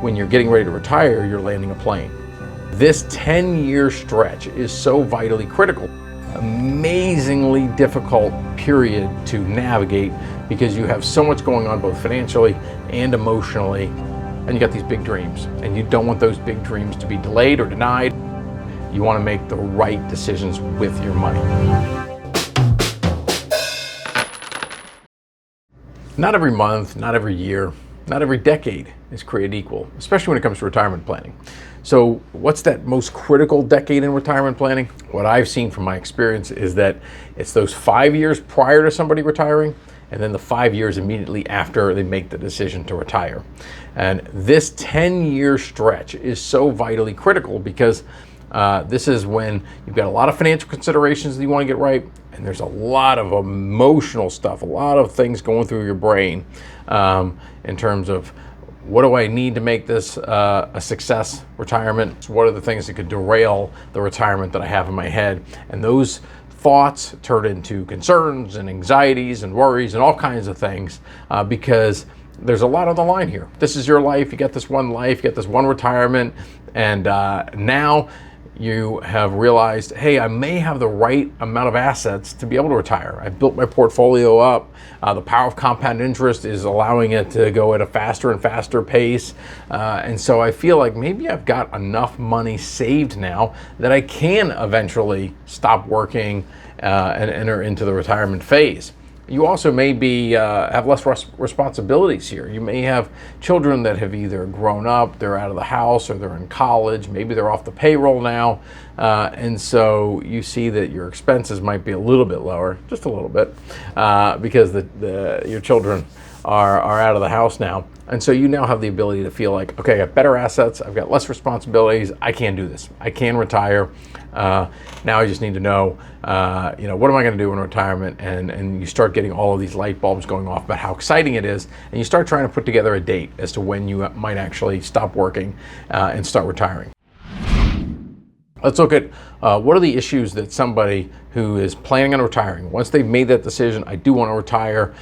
when you're getting ready to retire, you're landing a plane. This 10-year stretch is so vitally critical. Amazingly difficult period to navigate because you have so much going on both financially and emotionally, and you got these big dreams, and you don't want those big dreams to be delayed or denied. You want to make the right decisions with your money. Not every month, not every year, not every decade is created equal, especially when it comes to retirement planning. So what's that most critical decade in retirement planning? What I've seen from my experience is that it's those 5 years prior to somebody retiring, and then the 5 years immediately after they make the decision to retire. And this 10-year stretch is so vitally critical because this is when you've got a lot of financial considerations that you want to get right, and there's a lot of emotional stuff, a lot of things going through your brain in terms of what do I need to make this a success retirement? What are the things that could derail the retirement that I have in my head? And those thoughts turn into concerns and anxieties and worries and all kinds of things because there's a lot on the line here. This is your life. You got this one life, you got this one retirement, and now you have realized, hey, I may have the right amount of assets to be able to retire. I've built my portfolio up. The power of compound interest is allowing it to go at a faster and faster pace. And so I feel like maybe I've got enough money saved now that I can eventually stop working and enter into the retirement phase. You also may be have less responsibilities here. You may have children that have either grown up, they're out of the house, or they're in college. Maybe they're off the payroll now, and so you see that your expenses might be a little bit lower, just a little bit, because your children are out of the house now. And so you now have the ability to feel like, okay, I got better assets, I've got less responsibilities, I can do this, I can retire. Now I just need to know, what am I going to do in retirement? And you start getting all of these light bulbs going off about how exciting it is, and you start trying to put together a date as to when you might actually stop working and start retiring. Let's look at what are the issues that somebody who is planning on retiring, once they've made that decision, I do want to retire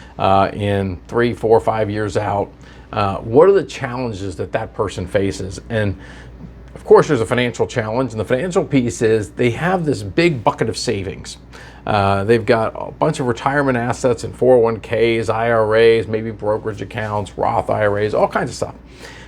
in 3, 4, 5 years out, what are the challenges that person faces? And of course, there's a financial challenge, and the financial piece is they have this big bucket of savings. They've got a bunch of retirement assets in 401ks, IRAs, maybe brokerage accounts, Roth IRAs, all kinds of stuff.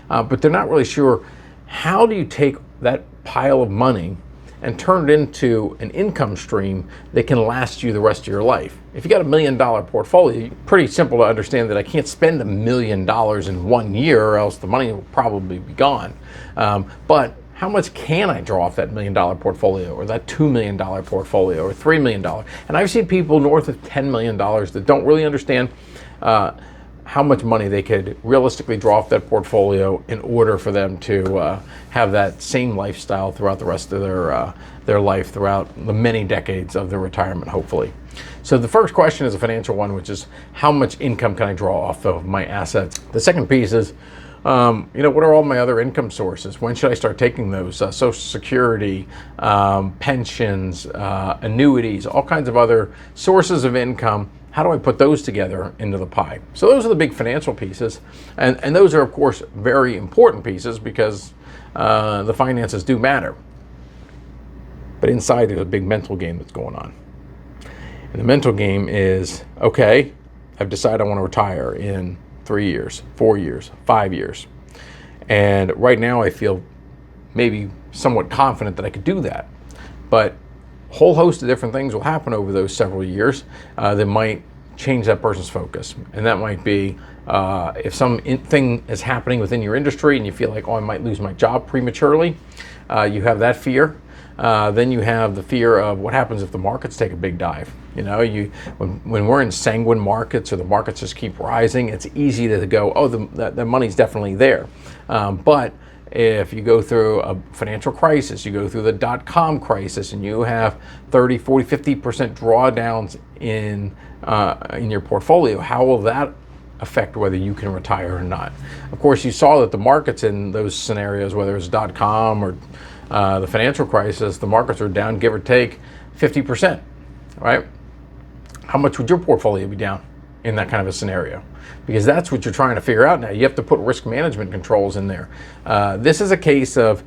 But they're not really sure, how do you take that pile of money and turn it into an income stream that can last you the rest of your life? If you got $1 million portfolio, pretty simple to understand that I can't spend $1 million in 1 year or else the money will probably be gone. But how much can I draw off that $1 million portfolio, or that $2 million portfolio, or $3 million? And I've seen people north of $10 million that don't really understand how much money they could realistically draw off that portfolio in order for them to have that same lifestyle throughout the rest of their life, throughout the many decades of their retirement, hopefully. So the first question is a financial one, which is how much income can I draw off of my assets? The second piece is, what are all my other income sources? When should I start taking those? Social Security, pensions, annuities, all kinds of other sources of income. How do I put those together into the pie? So those are the big financial pieces. And those are, of course, very important pieces because the finances do matter. But inside, there's a big mental game that's going on. And the mental game is, okay, I've decided I want to retire in 3 years, 4 years, 5 years. And right now I feel maybe somewhat confident that I could do that. But a whole host of different things will happen over those several years that might change that person's focus. And that might be if something is happening within your industry and you feel like, I might lose my job prematurely, you have that fear. Then you have the fear of what happens if the markets take a big dive. When we're in sanguine markets or the markets just keep rising, it's easy to go, the money's definitely there. But if you go through a financial crisis, you go through the dot-com crisis, and you have 30, 40, 50% drawdowns in your portfolio, how will that affect whether you can retire or not? Of course, you saw that the markets in those scenarios, whether it's dot-com or the financial crisis, the markets are down, give or take, 50%, right? How much would your portfolio be down in that kind of a scenario, because that's what you're trying to figure out now. You have to put risk management controls in there. This is a case of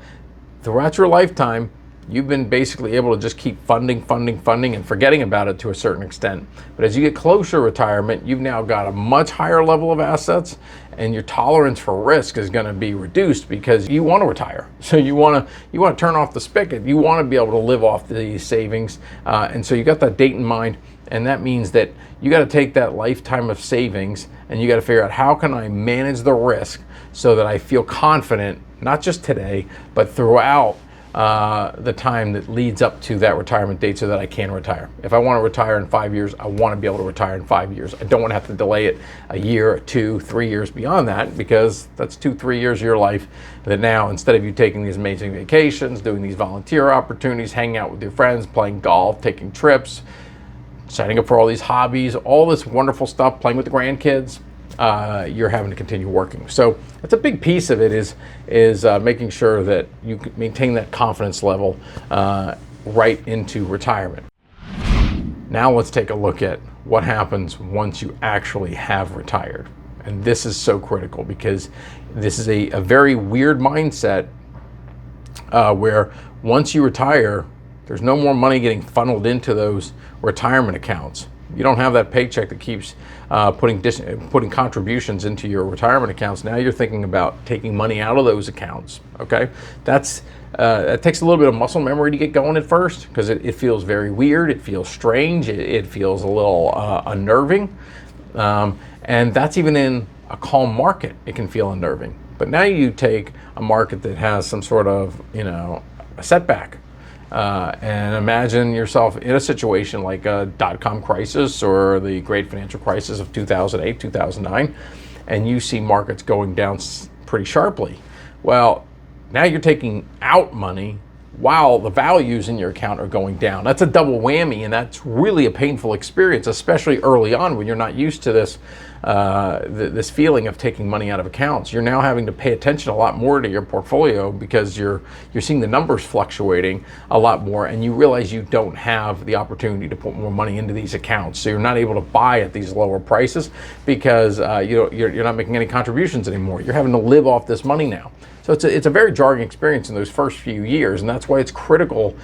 throughout your lifetime, you've been basically able to just keep funding and forgetting about it to a certain extent. But as you get closer to retirement, you've now got a much higher level of assets, and your tolerance for risk is going to be reduced because you want to retire. So you want to turn off the spigot. You want to be able to live off these savings, and so you got that date in mind. And that means that you got to take that lifetime of savings and you got to figure out, how can I manage the risk so that I feel confident, not just today, but throughout the time that leads up to that retirement date, so that I can retire. If I want to retire in 5 years, I want to be able to retire in 5 years. I don't want to have to delay it a year, 2, 3 years beyond that, because that's 2, 3 years of your life that now, instead of you taking these amazing vacations, doing these volunteer opportunities, hanging out with your friends, playing golf, taking trips, signing up for all these hobbies, all this wonderful stuff, playing with the grandkids, you're having to continue working. So that's a big piece of it, is making sure that you maintain that confidence level right into retirement. Now let's take a look at what happens once you actually have retired. And this is so critical, because this is a very weird mindset where once you retire, there's no more money getting funneled into those retirement accounts. You don't have that paycheck that keeps putting contributions into your retirement accounts. Now you're thinking about taking money out of those accounts. Okay, that takes a little bit of muscle memory to get going at first, because it feels very weird. It feels strange. It feels a little unnerving, and that's even in a calm market. It can feel unnerving. But now you take a market that has some sort of a setback. And imagine yourself in a situation like a dot-com crisis or the great financial crisis of 2008, 2009, and you see markets going down pretty sharply. Well, now you're taking out money while the values in your account are going down. That's a double whammy, and that's really a painful experience, especially early on when you're not used to this this feeling of taking money out of accounts. You're now having to pay attention a lot more to your portfolio, because you're seeing the numbers fluctuating a lot more, and you realize you don't have the opportunity to put more money into these accounts. So you're not able to buy at these lower prices because you're not making any contributions anymore. You're having to live off this money now. So it's a very jarring experience in those first few years, and that's why it's critical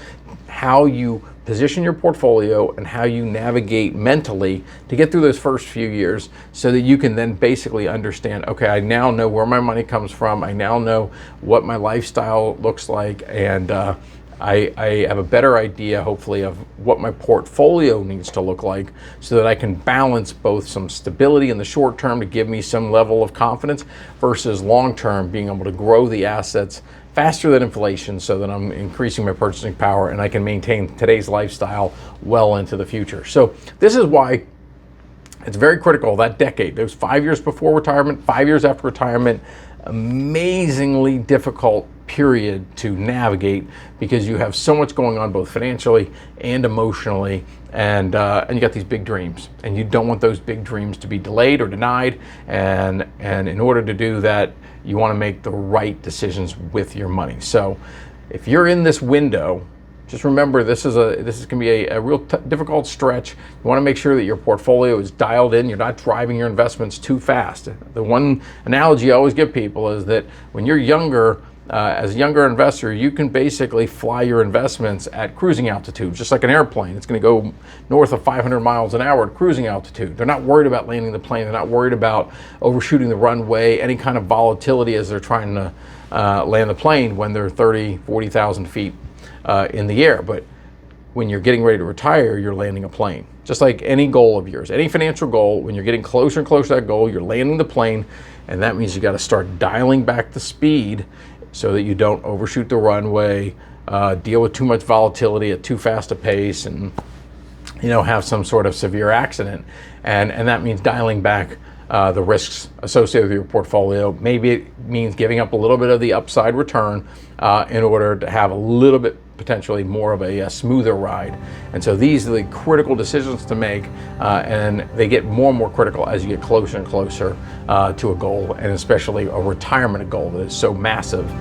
how you position your portfolio and how you navigate mentally to get through those first few years, so that you can then basically understand, okay, I now know where my money comes from, I now know what my lifestyle looks like, and I have a better idea, hopefully, of what my portfolio needs to look like, so that I can balance both some stability in the short term to give me some level of confidence, versus long term being able to grow the assets faster than inflation, so that I'm increasing my purchasing power and I can maintain today's lifestyle well into the future. So this is why it's very critical, that decade, those 5 years before retirement, 5 years after retirement, amazingly difficult period to navigate, because you have so much going on both financially and emotionally, and you got these big dreams, and you don't want those big dreams to be delayed or denied, and in order to do that, you want to make the right decisions with your money. So if you're in this window, just remember, this is going to be a real difficult stretch. You want to make sure that your portfolio is dialed in. You're not driving your investments too fast. The one analogy I always give people is that when you're younger, as a younger investor, you can basically fly your investments at cruising altitude, just like an airplane. It's going to go north of 500 miles an hour at cruising altitude. They're not worried about landing the plane. They're not worried about overshooting the runway, any kind of volatility as they're trying to land the plane when they're 30, 40,000 feet in the air. But when you're getting ready to retire, you're landing a plane. Just like any goal of yours, any financial goal, when you're getting closer and closer to that goal, you're landing the plane, and that means you got to start dialing back the speed so that you don't overshoot the runway, deal with too much volatility at too fast a pace, and have some sort of severe accident. And that means dialing back the risks associated with your portfolio. Maybe it means giving up a little bit of the upside return in order to have a little bit, potentially more of a smoother ride. And so these are the critical decisions to make, and they get more and more critical as you get closer and closer to a goal, and especially a retirement goal that is so massive